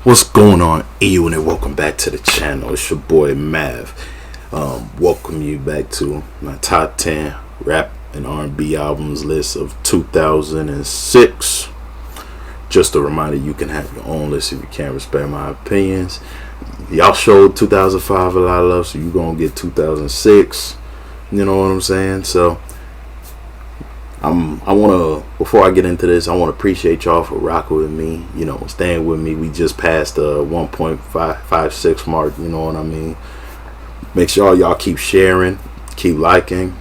What's going on, EU, and welcome back to the channel. It's your boy Mav. Welcome you back to my top 10 rap and R&B albums list of 2006. Just a reminder, you can have your own list if you can't respect my opinions. Y'all showed 2005 a lot of love, so you're gonna get 2006. You know what I'm saying? So before I get into this, I want to appreciate y'all for rocking with me, staying with me. We just passed the 1.556 mark, you know what I mean? Make sure y'all keep sharing, keep liking,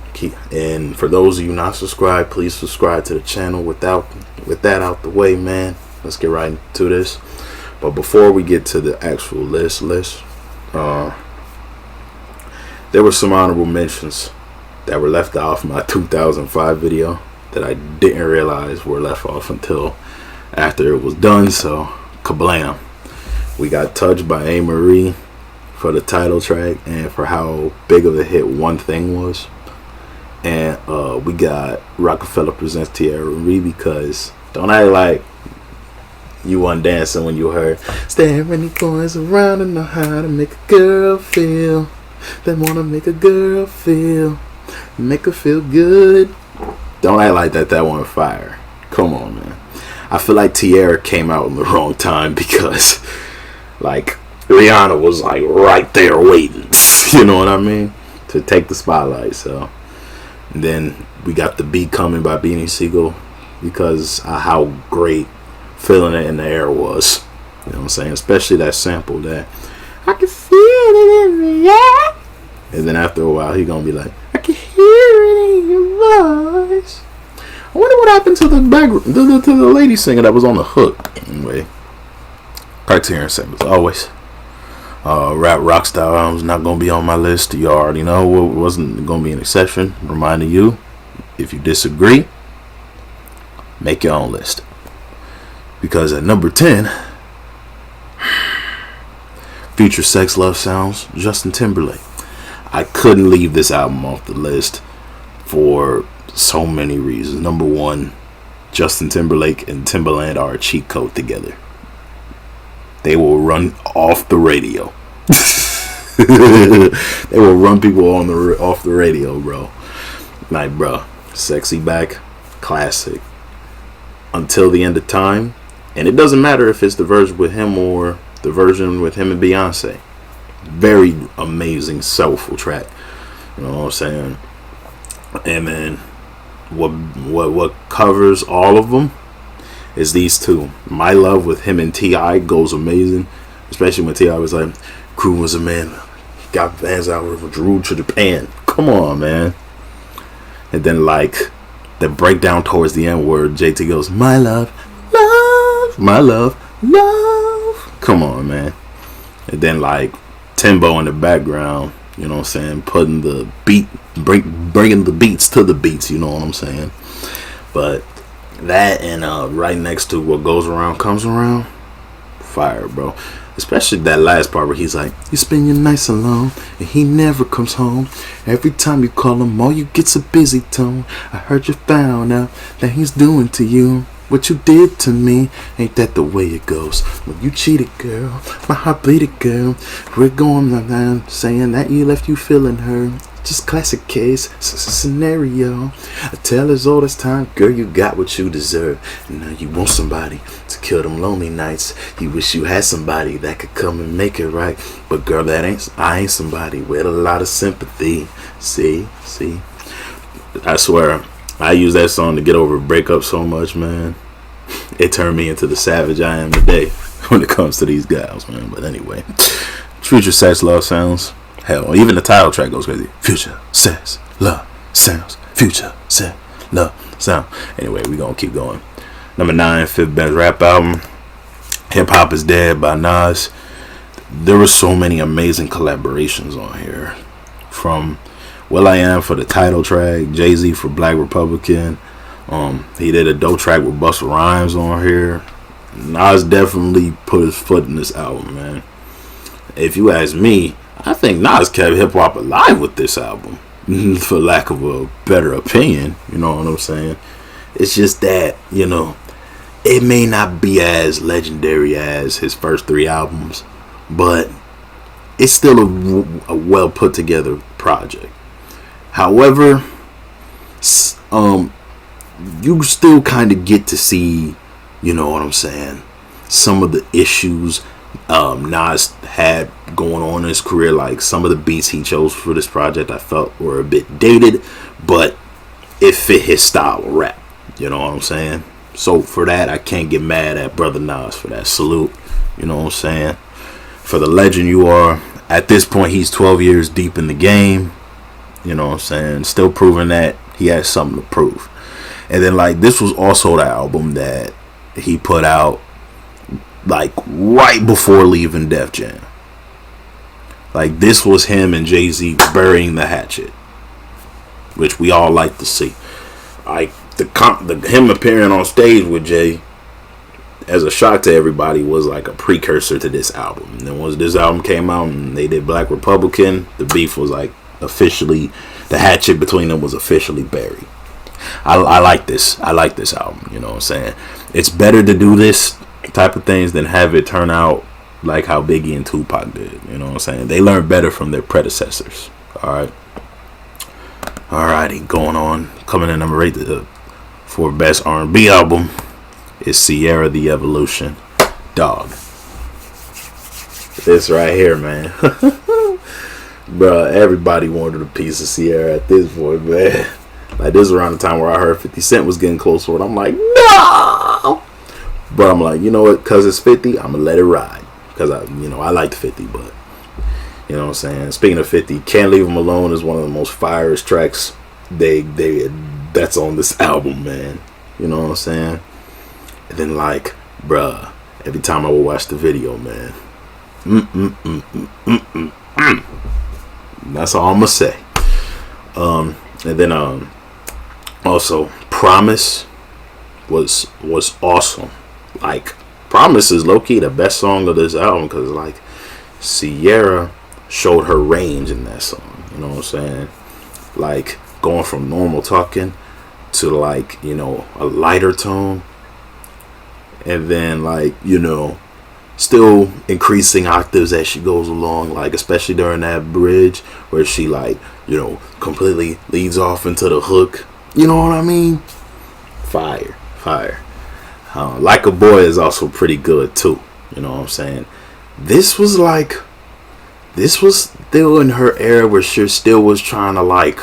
and for those of you not subscribed, please subscribe to the channel. With that out the way, man, let's get right into this. But before we get to the actual list, there were some honorable mentions that were left off my 2005 video that I didn't realize were left off until after it was done. So kablam, we got Touched by A. Marie for the title track and for how big of a hit One Thing was, and we got Rockefeller Presents TIL because don't act like you wasn't dancing when you heard staring the boys around and know how to make a girl feel. They wanna make a girl feel, make her feel good. Don't act like that one fire. Come on, man. I feel like Tierra came out in the wrong time because like Rihanna was like right there waiting, you know what I mean, to take the spotlight. So and then we got The Beat Coming by Beanie Siegel because of how great Feeling It in the Air was. You know what I'm saying? Especially that sample that I can feel it in the air. And then after a while he gonna be like, I can hear it in your voice. I wonder what happened to the background, to the lady singer that was on the hook. Anyway, Criterion same as always. Rap rock style albums not gonna be on my list. You already know it wasn't gonna be an exception. Reminding you, if you disagree, make your own list. Because at number 10, Future Sex Love Sounds, Justin Timberlake. I couldn't leave this album off the list for so many reasons. Number one, Justin Timberlake and Timbaland are a cheat code together. They will run off the radio. They will run people off the radio, bro. Like, bro, Sexy Back, classic. Until the End of Time. And it doesn't matter if it's the version with him or the version with him and Beyonce. Very amazing, soulful track. You know what I'm saying? And then what covers all of them is these two. My Love with him and T.I. goes amazing, especially when T.I. was like, Crew was a man, got fans out of Drew to Japan. Come on, man. And then like the breakdown towards the end where JT goes, my love, love, my love, love. Come on, man. And then like Timbo in the background, you know what I'm saying, putting the beat, bringing the beats to the beats, you know what I'm saying. But that and right next to What Goes Around Comes Around, fire, bro. Especially that last part where he's like, you spend your nights alone and he never comes home. Every time you call him, all you get's a busy tone. I heard you found out that he's doing to you what you did to me. Ain't that the way it goes? When you cheated, girl, my heart bleeded, girl. We're going around saying that you left you feeling her. Just classic case scenario. I tell as old as time, girl, you got what you deserve. And now you want somebody to kill them lonely nights. You wish you had somebody that could come and make it right. But girl, I ain't somebody with a lot of sympathy. See, I swear, I use that song to get over a breakup so much, man. It turned me into the savage I am today when it comes to these guys, man. But anyway, Future Sex Love Sounds. Hell, even the title track goes crazy. Future Sex Love Sounds. Future Sex Love Sound. Anyway, we gonna keep going. Number 9, fifth best rap album, Hip Hop Is Dead by Nas. There were so many amazing collaborations on here. From will.i.am for the title track, Jay-Z for Black Republican. He did a dope track with Busta Rhymes on here. Nas definitely put his foot in this album, man. If you ask me, I think Nas kept hip hop alive with this album, for lack of a better opinion. You know what I'm saying? It's just that, it may not be as legendary as his first 3 albums, but it's still a well put together project. However, you still kind of get to see, you know what I'm saying, some of the issues Nas had going on in his career. Like some of the beats he chose for this project I felt were a bit dated, but it fit his style of rap. You know what I'm saying? So for that, I can't get mad at Brother Nas for that. Salute. You know what I'm saying? For the legend you are. At this point, he's 12 years deep in the game. You know what I'm saying? Still proving that he has something to prove. And then, like, this was also the album that he put out, like, right before leaving Def Jam. Like, this was him and Jay-Z burying the hatchet, which we all like to see. Like, him appearing on stage with Jay as a shock to everybody was like a precursor to this album. And then once this album came out and they did Black Republican, the beef was like officially, the hatchet between them was officially buried. I like this. I like this album. You know what I'm saying? It's better to do this type of things than have it turn out like how Biggie and Tupac did. You know what I'm saying? They learned better from their predecessors. Alright. Alrighty, going on. Coming in number 8 for best R&B album is Sierra The Evolution. Dog. This right here, man. Bruh, everybody wanted a piece of Sierra at this point, man. Like, this is around the time where I heard 50 Cent was getting close to it. I'm like, no! But I'm like, you know what? Because it's 50, I'm going to let it ride. Because, I liked 50, but, you know what I'm saying? Speaking of 50, Can't Leave Him Alone is one of the most firest tracks that's on this album, man. You know what I'm saying? And then, like, bruh, every time I would watch the video, man. That's all I'm going to say. And then, also, Promise was awesome. Like, Promise is low-key the best song of this album because, like, Sierra showed her range in that song. You know what I'm saying? Like, going from normal talking to, like, you know, a lighter tone. And then, like, you know, still increasing octaves as she goes along. Like, especially during that bridge where she, like, you know, completely leads off into the hook. You know what I mean? Fire. Like a Boy is also pretty good too. You know what I'm saying? This was still in her era where she still was trying to, like,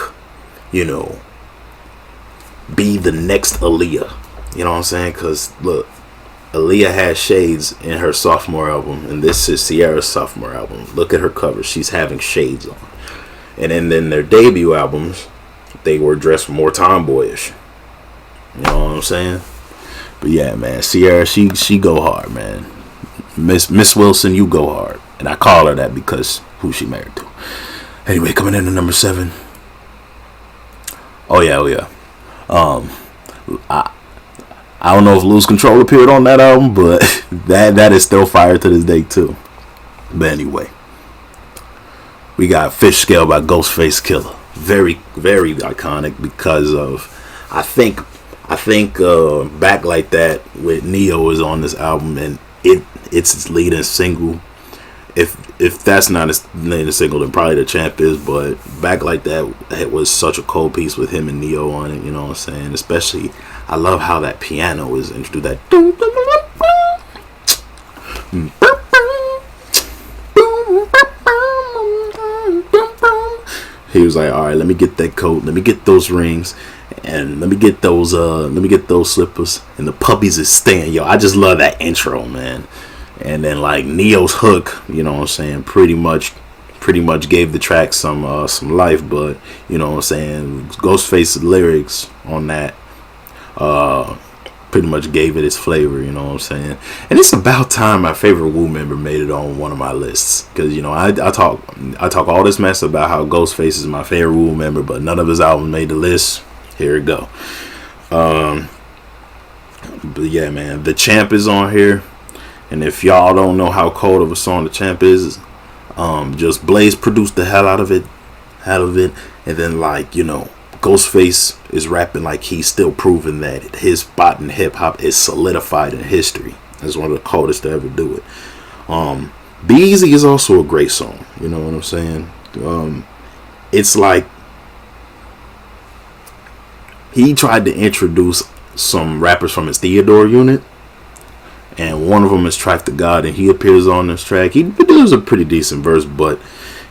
you know, be the next Aaliyah. You know what I'm saying? Because look, Aaliyah had shades in her sophomore album, and this is Sierra's sophomore album. Look at her cover; she's having shades on. And then their debut albums, they were dressed more tomboyish. You know what I'm saying? But yeah, man, Sierra, she go hard, man. Miss Wilson, you go hard. And I call her that because who she married to. Anyway, coming in at number 7. Oh yeah. I don't know if Lose Control appeared on that album, but that is still fire to this day too. But anyway, we got Fish Scale by Ghostface Killah. Very, very iconic because of, I think Back Like That with Neo is on this album, and it's its leading single. If that's not its leading single, then probably The Champ is. But Back Like That, it was such a cold piece with him and Neo on it. You know what I'm saying? Especially, I love how that piano is introduced. That he was like, all right, let me get that coat, let me get those rings, and let me get those slippers, and the puppies is staying. Yo, I just love that intro, man. And then, like, Neo's hook, you know what I'm saying, pretty much gave the track some life. But you know what I'm saying, Ghostface's lyrics on that pretty much gave it its flavor. You know what I'm saying. And it's about time my favorite Wu member made it on one of my lists, because you know I talk all this mess about how Ghostface is my favorite Wu member, but none of his albums made the list. Here we go. But yeah, man, The Champ is on here. And if y'all don't know how cold of a song The Champ is, just Blaze produced the hell out of it. And then, like, you know, Ghostface is rapping like he's still proving that his spot in hip hop is solidified in history. That's one of the coldest to ever do it. Be Easy is also a great song. You know what I'm saying? It's like he tried to introduce some rappers from his Theodore unit, and one of them is Track to God, and he appears on this track. He does a pretty decent verse, but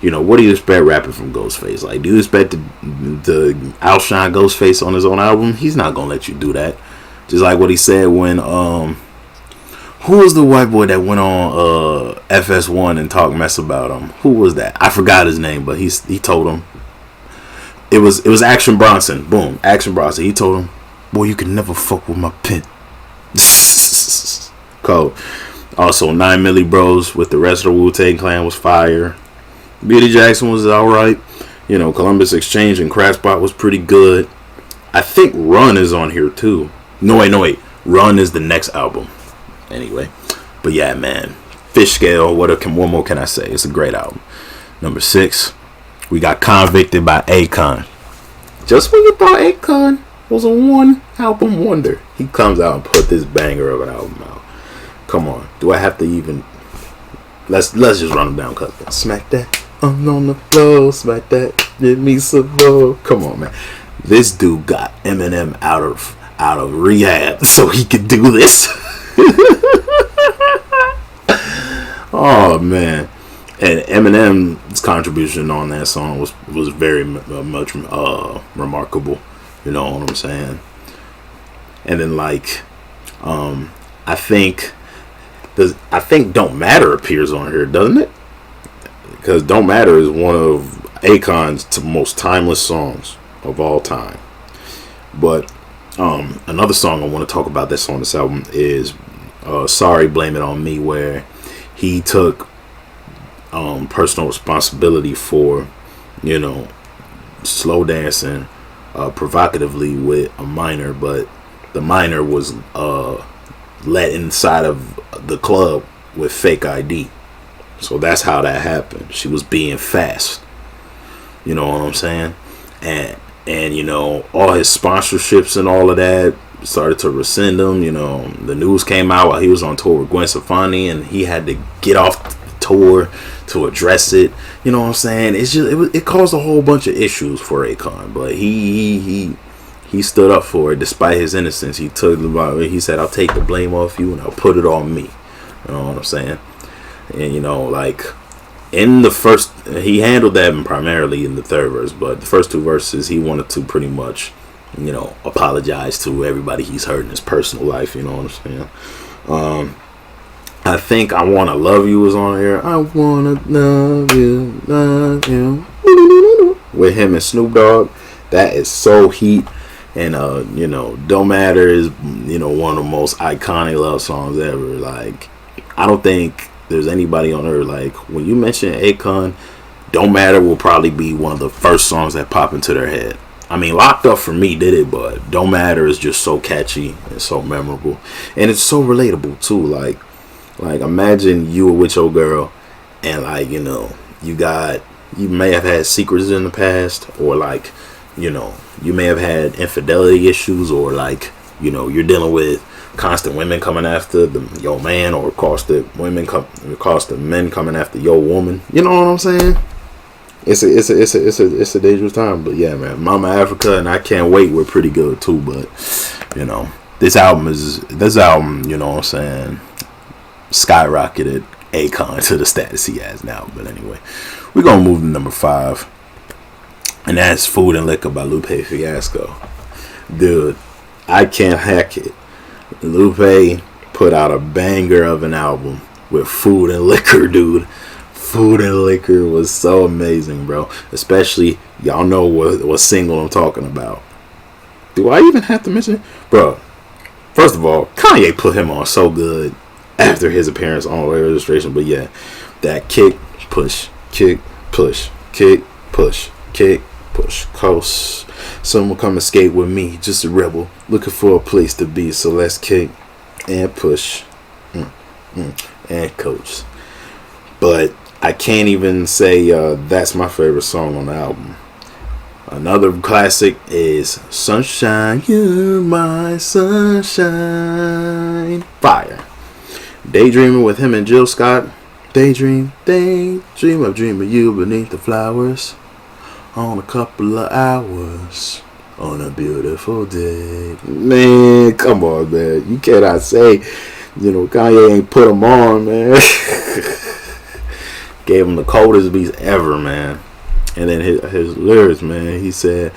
you know, what do you expect rapping from Ghostface? Like, do you expect to outshine Ghostface on his own album? He's not gonna let you do that. Just like what he said when who was the white boy that went on FS1 and talked mess about him? Who was that? I forgot his name, but he told him it was Action Bronson. Boom, Action Bronson. He told him, boy, you can never fuck with my pen. Cold. Also, 9 Milli Bros with the rest of the Wu-Tang Clan was fire. Beauty Jackson was alright. You know, Columbus Exchange and Crack Spot was pretty good. I think Run is on here too. No wait. Run is the next album. Anyway. But yeah, man. Fish Scale, what more can I say? It's a great album. Number 6, we got Convicted by Akon. Just when you thought Akon was a one album wonder, he comes out and put this banger of an album out. Come on. Do I have to even... Let's just run them down, cuz. Smack that. I'm on the floor, smack that, give me some more. Come on, man. This dude got Eminem out of rehab so he could do this. Oh man, and Eminem's contribution on that song was very much remarkable. You know what I'm saying? And then like, I think Don't Matter appears on here, doesn't it? Because Don't Matter is one of Akon's most timeless songs of all time. But another song I want to talk about that's on this album is Sorry, Blame It On Me, where he took personal responsibility for, you know, slow dancing provocatively with a minor, but the minor was let inside of the club with fake ID. So that's how that happened. She was being fast. You know what I'm saying? And you know, all his sponsorships and all of that started to rescind him. You know, the news came out while he was on tour with Gwen Stefani, and he had to get off the tour to address it. You know what I'm saying? It's just it caused a whole bunch of issues for Akon, but he stood up for it despite his innocence. He said, "I'll take the blame off you and I'll put it on me." You know what I'm saying? And you know, like in the first, he handled that primarily in the third verse, but the first two verses he wanted to pretty much, you know, apologize to everybody he's hurt in his personal life. You know what I'm saying? I think I Wanna Love You was on here. I wanna love you with him and Snoop Dogg. That is so heat. And you know, Don't Matter is, you know, one of the most iconic love songs ever. Like, I don't think there's anybody on earth, like, when you mention Akon, Don't Matter will probably be one of the first songs that pop into their head. I mean, Locked Up for me did it, but Don't Matter is just so catchy and so memorable, and it's so relatable too. Like imagine you were with your girl, and like, you know, you may have had secrets in the past, or like, you know, you may have had infidelity issues, or like, you know, you're dealing with constant women coming after your man, or constant men coming after your woman. You know what I'm saying? It's a dangerous time. But yeah, man, Mama Africa and I Can't Wait were pretty good too. But you know, this album, you know what I'm saying, skyrocketed Akon to the status he has now. But anyway, we're gonna move to number 5, and that's Food and Liquor by Lupe Fiasco. Dude, I can't hack it. Lupe put out a banger of an album with Food and Liquor, dude. Food and Liquor was so amazing, bro. Especially, y'all know what single I'm talking about. Do I even have to mention it? Bro, first of all, Kanye put him on so good after his appearance on Registration. But yeah, that kick, push, kick, push, kick, push, kick, push, coast. Someone come escape with me, just a rebel, looking for a place to be. So let's kick and push and coach. But I can't even say that's my favorite song on the album. Another classic is Sunshine, You're My Sunshine. Fire. Daydreaming with him and Jill Scott. Daydream of dreaming you beneath the flowers on a couple of hours on a beautiful day. Man, come on, man. You cannot say, Kanye ain't put him on, man. Gave him the coldest beats ever, man. And then his lyrics, man, he said,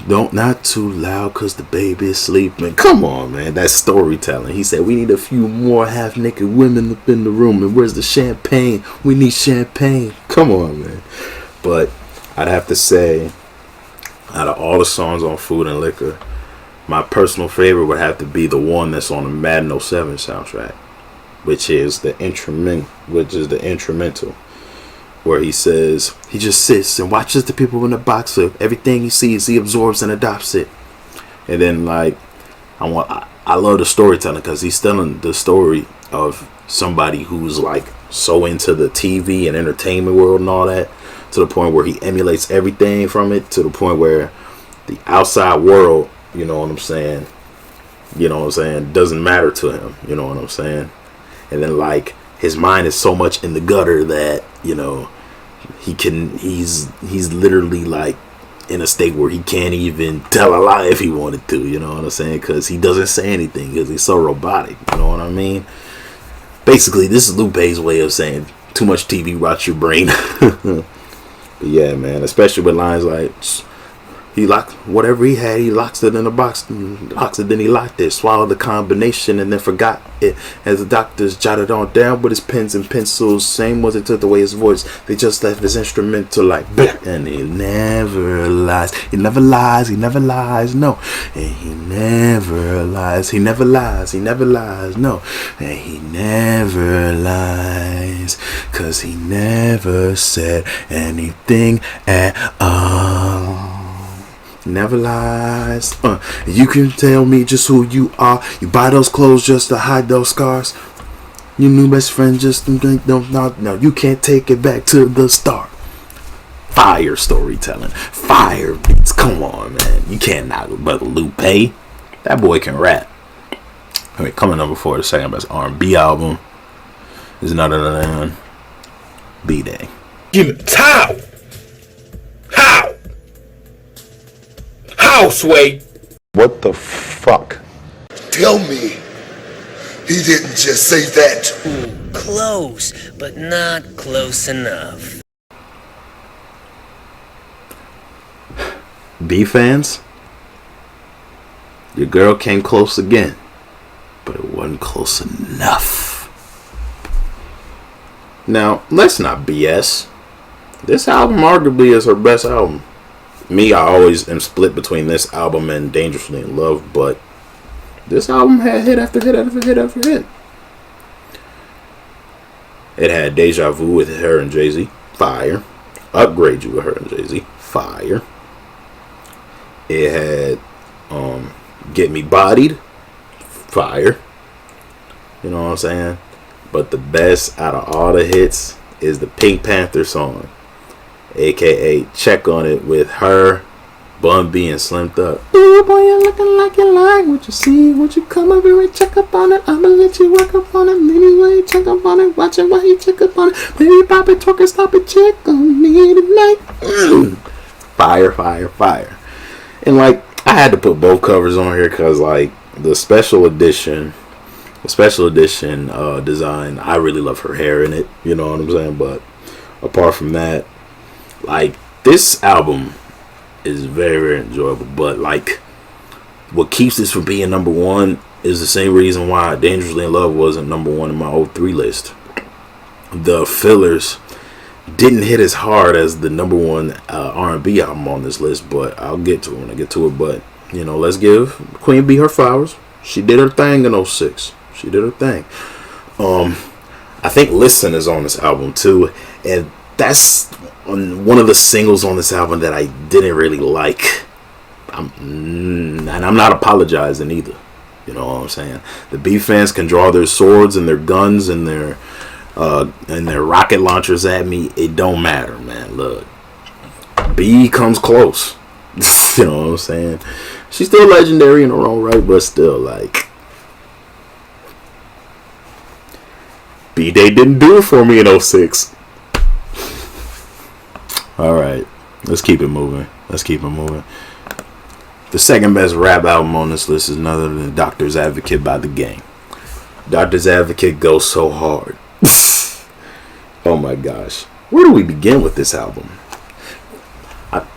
"Don't not too loud cause the baby is sleeping." Come on, man, that's storytelling. He said, "We need a few more half naked women up in the room, and where's the champagne? We need champagne." Come on, man. But I'd have to say, out of all the songs on Food and Liquor, my personal favorite would have to be the one that's on the Madden '07 soundtrack, which is the instrumental, where he says he just sits and watches the people in the box. So everything he sees, he absorbs and adopts it. And then, like, I love the storytelling because he's telling the story of somebody who's like so into the TV and entertainment world and all that, to the point where he emulates everything from it, to the point where the outside world, you know what I'm saying, doesn't matter to him. You know what I'm saying? And then, like, his mind is so much in the gutter that, he's literally like in a state where he can't even tell a lie if he wanted to, you know what I'm saying? Because he doesn't say anything because he's so robotic, you know what I mean? Basically, this is Lupe's way of saying too much TV rots your brain. But yeah, man, especially with lines like, he locked whatever he had, he locks it in a box, then he locked it, swallowed the combination and then forgot it as the doctors jotted on down with his pens and pencils. Same was it took away his voice, they just left his instrumental like and he never lies, he never lies, he never lies, no, and he never lies, he never lies, he never lies, no, and he never lies, cause he never said anything at all. Never lies. You can tell me just who you are. You buy those clothes just to hide those scars. Your new best friend just no. You can't take it back to the start. Fire storytelling, fire beats. Come on, man. You can't knock Brother Lupe. That boy can rap. All right, coming number 4, the second best R&B album is none other than B-Day. Give me how? How, Sway? What the fuck? Tell me he didn't just say that. Ooh, close, but not close enough. B fans, your girl came close again, but it wasn't close enough. Now, let's not BS. This album arguably is her best album. Me, I always am split between this album and Dangerously in Love, but this album had hit after hit after hit after hit. It had Deja Vu with her and Jay-Z, fire. Upgrade You with her and Jay-Z, fire. It had Get Me Bodied, fire. You know what I'm saying? But the best out of all the hits is the Pink Panther song, aka Check On It, with her, Bun B, and Slim Thug. Ooh, boy, you're looking like you like what you see. Won't you come over and check up on it? I'ma let you work up on it. Anyway, check up on it. Watch it while you check up on it. Baby, pop it, twerk it, stop it, check on me tonight. Fire, fire, fire. And like, I had to put both covers on here because like the special edition design, I really love her hair in it. You know what I'm saying? But apart from that, like, this album is very, very enjoyable. But like, what keeps this from being number one is the same reason why Dangerously in Love wasn't number one in my 03 list. The fillers didn't hit as hard as the number one R&B album on this list, but I'll get to it when I get to it. But you know, let's give Queen Bee her flowers. She did her thing in 06. She did her thing. I think Listen is on this album too, and that's one of the singles on this album that I didn't really like. And I'm not apologizing either. You know what I'm saying? The B fans can draw their swords and their guns and their rocket launchers at me. It don't matter, man. Look, B comes close. You know what I'm saying? She's still legendary in her own right, but still, like, B-Day didn't do it for me in '06. Alright, let's keep it moving. The second best rap album on this list is none other than Doctor's Advocate by The Game. Doctor's Advocate goes so hard. Oh my gosh. Where do we begin with this album?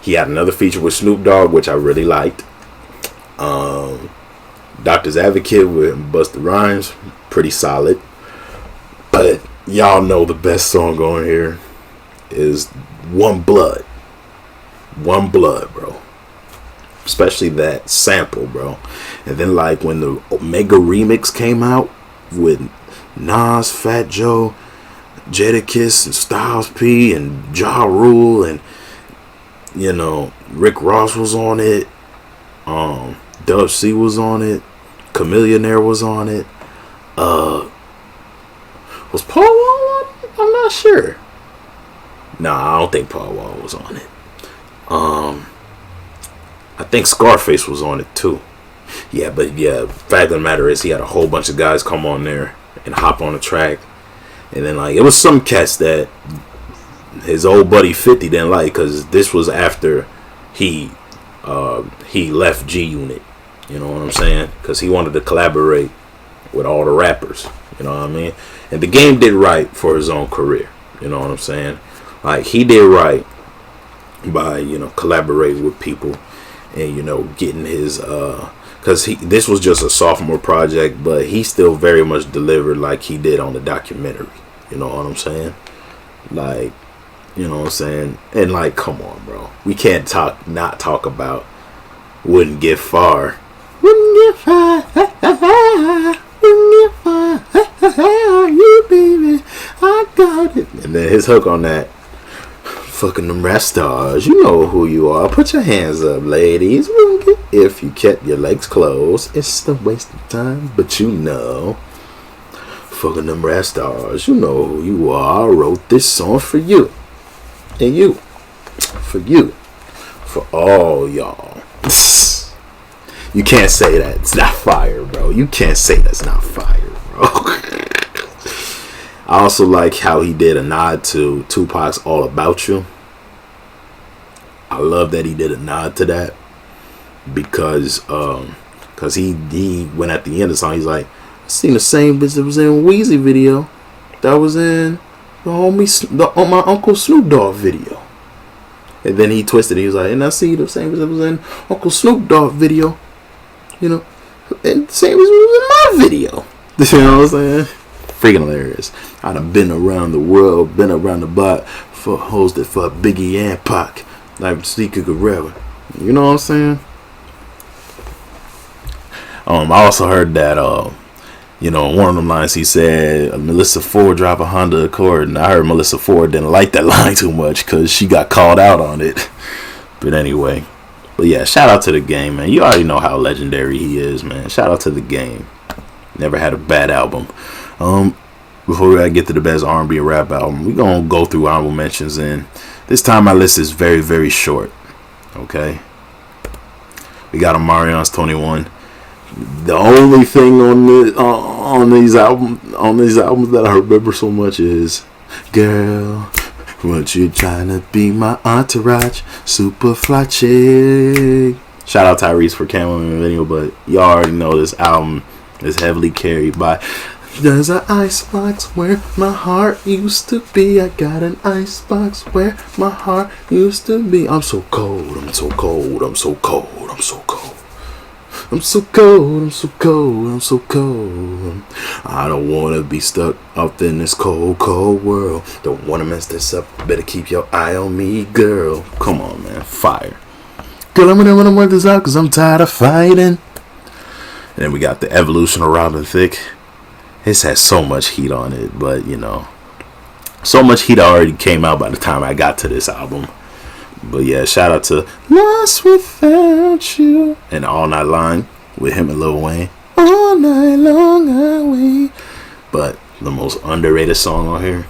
He had another feature with Snoop Dogg, which I really liked. Doctor's Advocate with Busta Rhymes, pretty solid. But y'all know the best song on here is One Blood. One Blood, bro. Especially that sample, bro. And then, like, when the Omega remix came out with Nas, Fat Joe, Jadakiss, and Styles P, and Ja Rule, and, you know, Rick Ross was on it. Dub C was on it. Chameleonaire was on it. Was Paul Wall on it? I'm not sure. Nah, I don't think Paul Wall was on it. I think Scarface was on it too. Yeah, but yeah, fact of the matter is he had a whole bunch of guys come on there and hop on the track. And then, like, it was some cats that his old buddy 50 didn't like, because this was after he left G Unit. You know what I'm saying? Because he wanted to collaborate with all the rappers. You know what I mean? And The Game did right for his own career. You know what I'm saying? Like, he did right by, you know, collaborating with people and, you know, getting his because this was just a sophomore project, but he still very much delivered like he did on the documentary. You know what I'm saying? Like, you know what I'm saying? And, like, come on, bro, we can't not talk about Wouldn't Get Far. Wouldn't get far, wouldn't get far, you baby, I got it. And then his hook on that, fucking them rap stars, you know who you are. Put your hands up, ladies. If you kept your legs closed, it's a waste of time, but you know. Fucking them rap stars, you know who you are. I wrote this song for you. And you. For you. For all y'all. You can't say that it's not fire, bro. You can't say that's not fire, bro. I also like how he did a nod to Tupac's All About You. I love that he did a nod to that because he went at the end of the song. He's like, I seen the same bitch that was in Weezy video that was in on my Uncle Snoop Dogg video. And then he twisted it. He was like, and I see the same bitch that was in Uncle Snoop Dogg video. You know, and the same as was in my video. You know what I'm saying? Freaking hilarious. I done been around the world, been around the block for hoes that fuck Biggie and Pac, like Zika Guerrero. You know what I'm saying? I also heard that you know, in one of them lines he said Melissa Ford drive a Honda Accord, and I heard Melissa Ford didn't like that line too much because she got called out on it. But anyway. But yeah, shout out to The Game, man. You already know how legendary he is, man. Shout out to The Game. Never had a bad album. Before I get to the best R&B and rap album, we're going to go through honorable mentions. And this time my list is very, very short. Okay? We got Omarion's 21. The only thing on these albums that I remember so much is Girl, what you trying to be my entourage? Super fly chick. Shout out Tyrese for cameraman video, but y'all already know this album is heavily carried by There's an icebox where my heart used to be. I got an icebox where my heart used to be. I'm so cold, I'm so cold, I'm so cold, I'm so cold. I'm so cold, I'm so cold, I'm so cold. I don't want to be stuck up in this cold, cold world. Don't want to mess this up. Better keep your eye on me, girl. Come on, man. Fire. Girl, I'm gonna work this out because I'm tired of fighting. And then we got The Evolution of Robin Thicke. This has so much heat on it, but, you know, so much heat already came out by the time I got to this album. But yeah, shout out to Lost Without You and All Night Long with him and Lil Wayne. All night long I wait. But the most underrated song on here,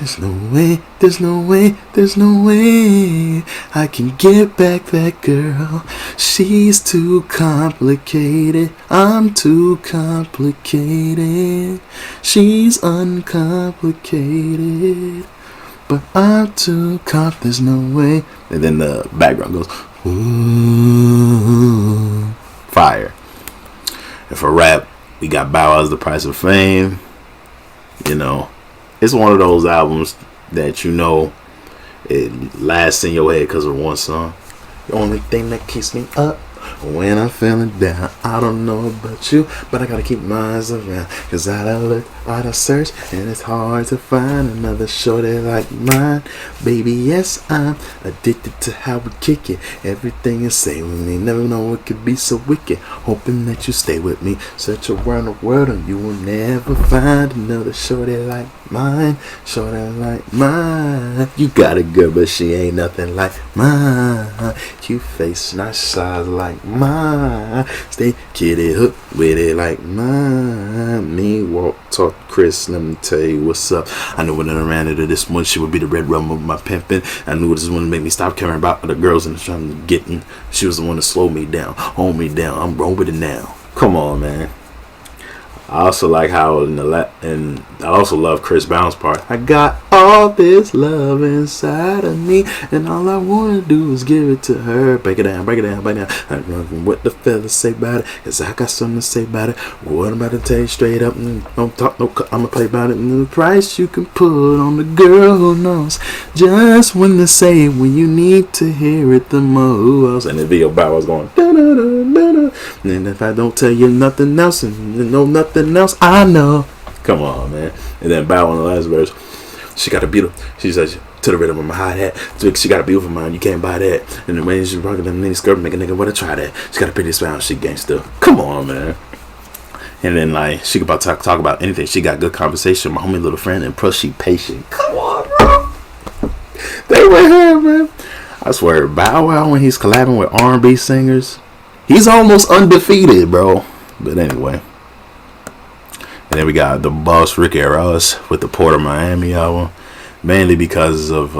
There's no way, there's no way, there's no way I can get back that girl. She's too complicated. I'm too complicated. She's uncomplicated. But I'm too there's no way. And then the background goes, ooh, fire. And for rap, we got Bow Wow's The Price of Fame. You know, it's one of those albums that you know it lasts in your head because of one song. The only thing that keeps me up when I'm feeling down, I don't know about you, but I gotta keep my eyes around. Cause I done look, I done search, and it's hard to find another shorty like mine. Baby, yes, I'm addicted to how we kick it. Everything you say with me, never know it could be so wicked. Hoping that you stay with me, search around the world, and you will never find another shorty like mine. Shorty like mine. You got a girl, but she ain't nothing like mine. Cute face, nice size like mine. Stay kitty hook with it like mine. Me walk, talk Chris, let me tell you what's up. I knew when I ran into this one, she would be the red rum of my pimpin'. I knew this one made me stop caring about the girls and trying to get in. She was the one to slow me down, hold me down. I'm wrong with it now. Come on, man. I also like how and I also love Chris Brown's part. I got all this love inside of me, and all I wanna do is give it to her. Break it down, break it down, break it down. I don't know what the fellas say about it, cause I got something to say about it. What I'm about to tell you straight up, don't talk no, I'ma play about it. And the price you can put on the girl who knows just when to say it when you need to hear it the most. And the video Bow was going da da da da da. And if I don't tell you nothing else, and you know nothing else, I know. Come on, man. And then Bow on the last verse, she got a beautiful, she says, to the rhythm of my hot hat. She got a beautiful mind, you can't buy that. And the way she's rocking them mini skirt, make a nigga wanna try that. She got a pretty smile, she gangsta. Come on, man. And then like she could about talk about anything. She got good conversation, my homie little friend, and plus she patient. Come on, bro. They were here, man. I swear, Bow Wow when he's collabing with R&B singers, he's almost undefeated, bro. But anyway. And then we got the boss Rick Ross with the Port of Miami album, mainly because of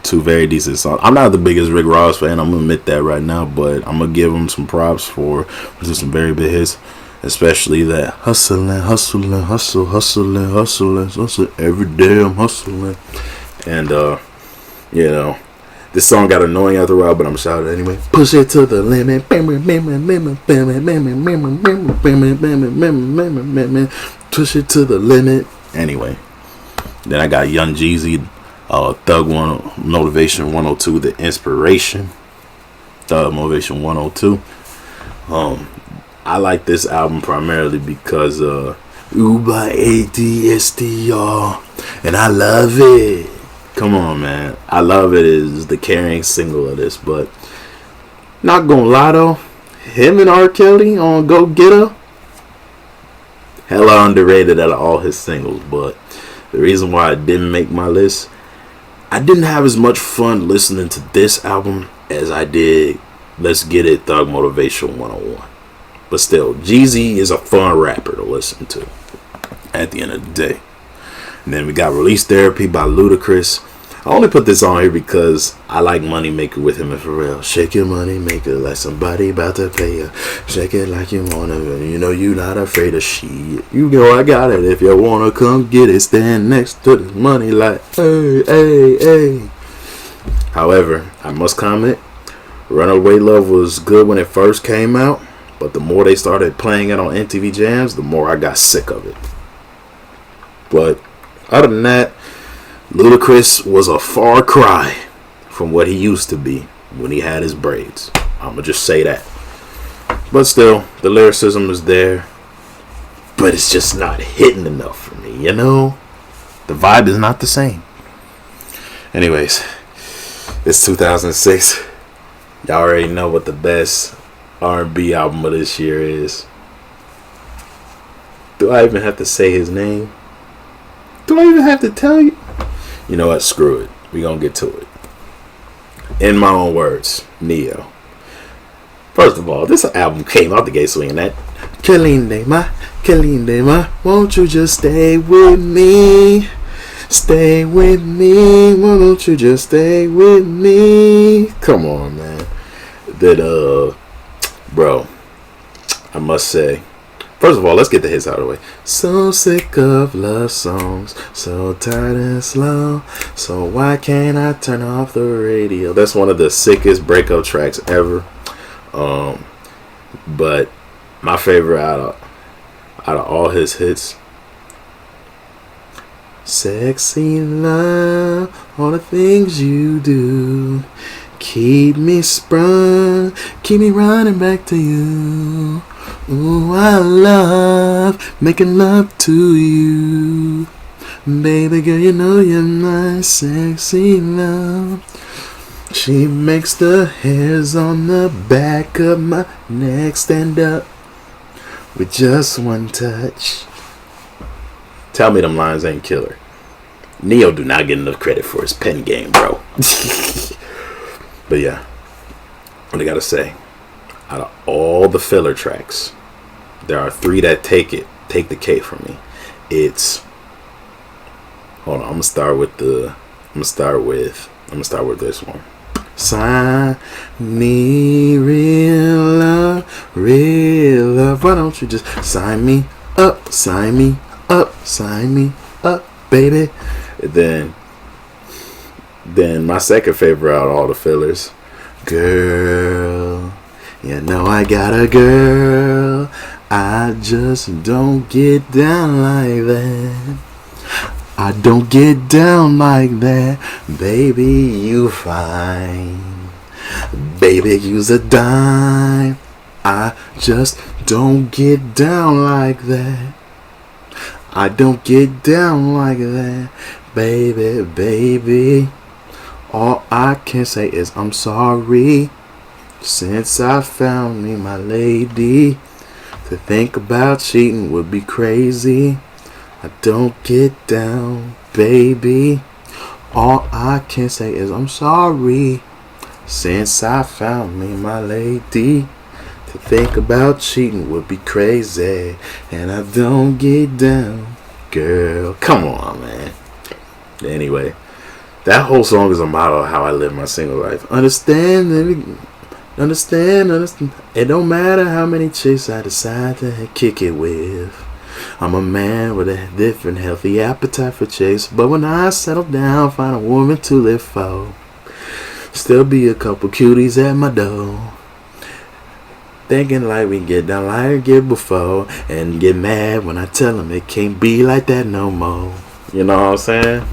two very decent songs. I'm not the biggest Rick Ross fan, I'm gonna admit that right now, but I'm gonna give him some props for some very big hits, especially that hustling every day I'm hustling. And this song got annoying after a while, but I'm shouting anyway. Push it to the limit. Push it to the limit. Anyway. Then I got Young Jeezy, Thug Motivation 102, The Inspiration. Thug Motivation 102. I like this album primarily because Uber ADSD, y'all. And I love it. Come on, man. I love it. Is the carrying single of this, but not gonna lie though, him and R. Kelly on Go Getter, hella underrated out of all his singles. But the reason why I didn't make my list, I didn't have as much fun listening to this album as I did Let's Get It, Thug Motivation 101. But still, Jeezy is a fun rapper to listen to at the end of the day. And then we got Release Therapy by Ludacris. I only put this on here because I like Money Maker with him and Pharrell. Shake your money maker like somebody about to pay you. Shake it like you wanna, you know you not afraid of shit. You know I got it, if you wanna come get it. Stand next to this money like, hey, hey, hey. However, I must comment, Runaway Love was good when it first came out, but the more they started playing it on MTV Jams, the more I got sick of it. But other than that, Ludacris was a far cry from what he used to be when he had his braids. I'ma just say that. But still, the lyricism is there, but it's just not hitting enough for me, you know? The vibe is not the same. Anyways, it's 2006. Y'all already know what the best R&B album of this year is. Do I even have to say his name? Do I even have to tell you? You know what? Screw it. We gonna get to it. In my own words, Neo. First of all, this album came out the gate swinging that Kalinde ma, won't you just stay with me? Stay with me, why don't you just stay with me? Come on, man. That bro, I must say, first of all, let's get the hits out of the way. So sick of love songs, so tired and slow. So why can't I turn off the radio? That's one of the sickest breakup tracks ever. But my favorite out of all his hits, sexy love, all the things you do, keep me sprung, keep me running back to you. Ooh, I love making love to you. Baby girl, you know you're my sexy love. She makes the hairs on the back of my neck stand up with just one touch. Tell me them lines ain't killer. Neo do not get enough credit for his pen game, bro. But yeah, what I gotta say, out of all the filler tracks, there are 3 that take the cake from me. It's, hold on, I'm gonna start with this one. Sign me real love, real love. Why don't you just sign me up, sign me up, sign me up, baby. And then my second favorite out of all the fillers, girl, you know I got a girl. I just don't get down like that. I don't get down like that. Baby, you fine. Baby, you's a dime. I just don't get down like that. I don't get down like that. Baby, baby. All I can say is I'm sorry. Since I found me my lady, to think about cheating would be crazy. I don't get down, baby. All I can say is I'm sorry. Since I found me my lady, to think about cheating would be crazy. And I don't get down, girl. Come on, man. Anyway, that whole song is a model of how I live my single life. Understand. It don't matter how many chicks I decide to kick it with. I'm a man with a different healthy appetite for chase. But when I settle down, find a woman to live for, still be a couple cuties at my door, thinking like we get down like we get before, and get mad when I tell them it can't be like that no more. You know what I'm saying?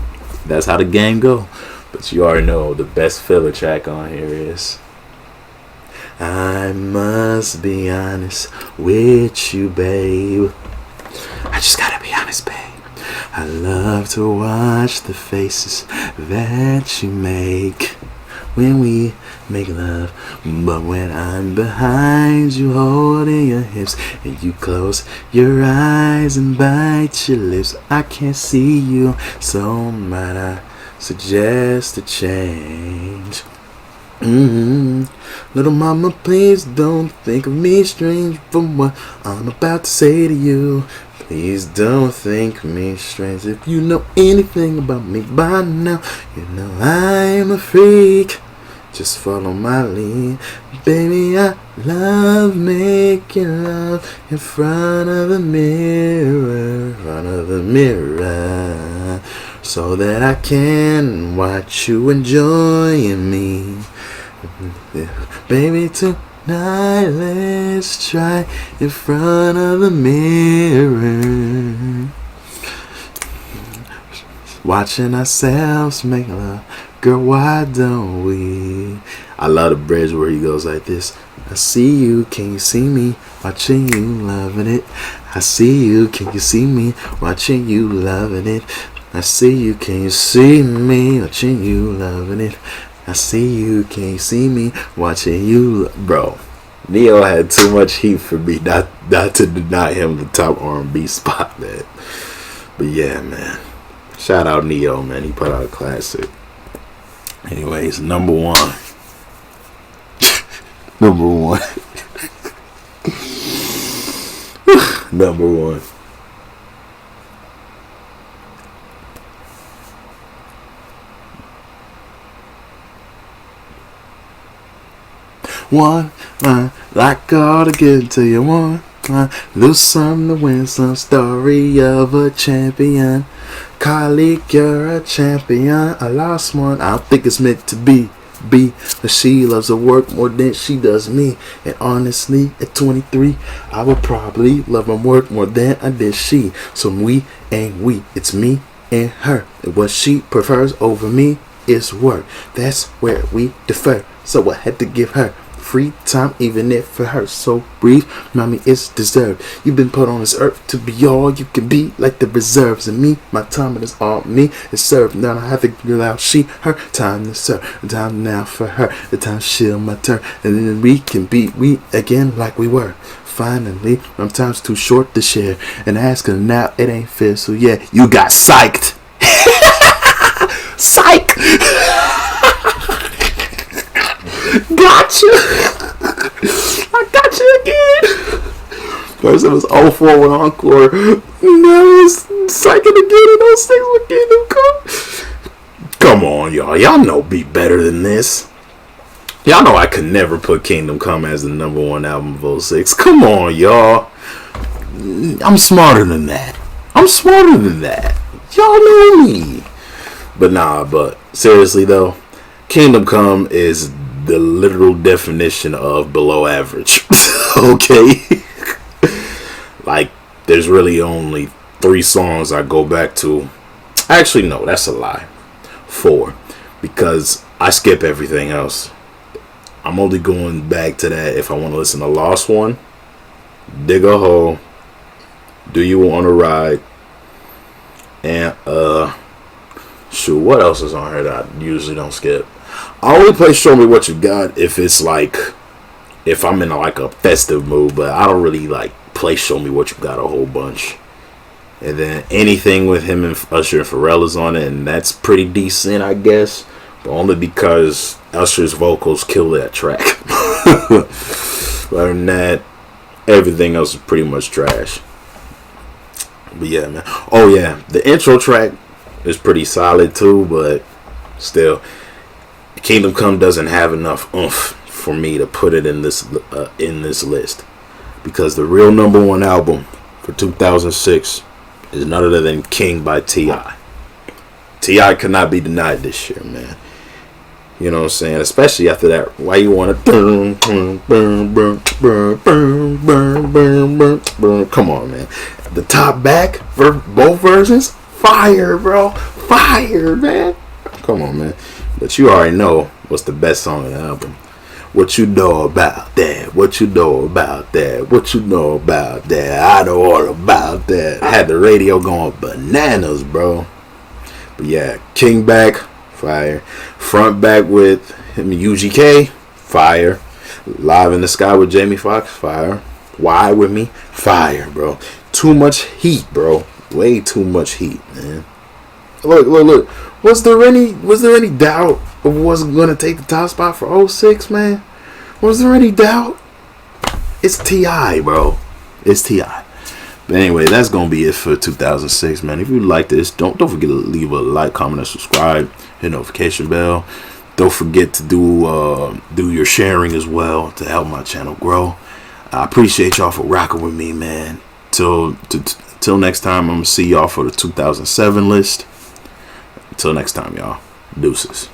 That's how the game go. But you already know the best filler track on here is I must be honest with you, babe. I just gotta be honest, babe. I love to watch the faces that you make when we make love. But when I'm behind you, holding your hips, and you close your eyes and bite your lips, I can't see you, so might I suggest a change. Little mama, please don't think of me strange from what I'm about to say to you. Please don't think me strange. If you know anything about me by now, you know I'm a freak. Just follow my lead. Baby, I love making love in front of the mirror, so that I can watch you enjoying me. Baby, tonight let's try in front of the mirror, watching ourselves make love. Girl, why don't we? I love the bridge where he goes like this. I see you, can you see me? Watching you, loving it. I see you, can you see me? Watching you, loving it. I see you, can you see me? Watching you, loving it. I see you, can you see me? Watching you, bro. Neo had too much heat for me not to deny him the top R&B spot, man. But yeah, man. Shout out Neo, man. He put out a classic. Anyways, number one. Number one. Number one. one, like all to give it to you, one, lose some to win some, story of a champion. Colleague, you're a champion. I lost one. I don't think it's meant to be. But she loves her work more than she does me. And honestly, at 23, I would probably love my work more than I did she. So we ain't we. It's me and her. And what she prefers over me is work. That's where we defer. So I had to give her free time, even if for her so brief, mommy, it's deserved. You've been put on this earth to be all you can be, like the reserves of me. My time is all me. It's served. Now I have to allow she her time to serve. The time now for her. The time she'll my turn, and then we can be we again like we were. Finally, time's too short to share, and ask her now it ain't fair. So yeah, you got psyched. Psych. Gotcha! I got you again! First it was 04 with Encore. Now it's second again in 06 with Kingdom Come. Come on, y'all. Y'all know be better than this. Y'all know I could never put Kingdom Come as the number one album of 06. Come on, y'all. I'm smarter than that. Y'all know me. But seriously though, Kingdom Come is the literal definition of below average. Okay? Like, there's really only 3 songs I go back to. Actually, no, that's a lie. 4. Because I skip everything else. I'm only going back to that if I want to listen to Lost One, Dig a Hole, Do You Want to Ride, and shoot, what else is on here that I usually don't skip? I only play Show Me What You Got if it's like, if I'm in like a festive mood, but I don't really like play Show Me What You Got a whole bunch. And then anything with him and Usher and Pharrell is on it, and that's pretty decent, I guess, but only because Usher's vocals kill that track. Other than that, everything else is pretty much trash. But yeah, man. Oh yeah, the intro track is pretty solid too, but still, Kingdom Come doesn't have enough oomph for me to put it in this list, because the real number one album for 2006 is none other than King by T.I. T.I. could not be denied this year, man. You know what I'm saying? Especially after that, why you want to come on, man. The top back for both versions, fire, bro, fire, man. Come on, man. But you already know what's the best song on the album. What you know about that? What you know about that? What you know about that? I know all about that. Had the radio going bananas, bro. But yeah, King back, fire. Front back with him and UGK, fire. Live in the Sky with Jamie Foxx, fire. Why with me? Fire, bro. Too much heat, bro. Way too much heat, man. Look. Was there any doubt of who was gonna take the top spot for 06, man? Was there any doubt? It's T.I., bro. It's T.I. But anyway, that's gonna be it for 2006, man. If you like this, don't forget to leave a like, comment, and subscribe. Hit notification bell. Don't forget to do your sharing as well to help my channel grow. I appreciate y'all for rocking with me, man. Till next time, I'm gonna see y'all for the 2007 list. Until next time, y'all. Deuces.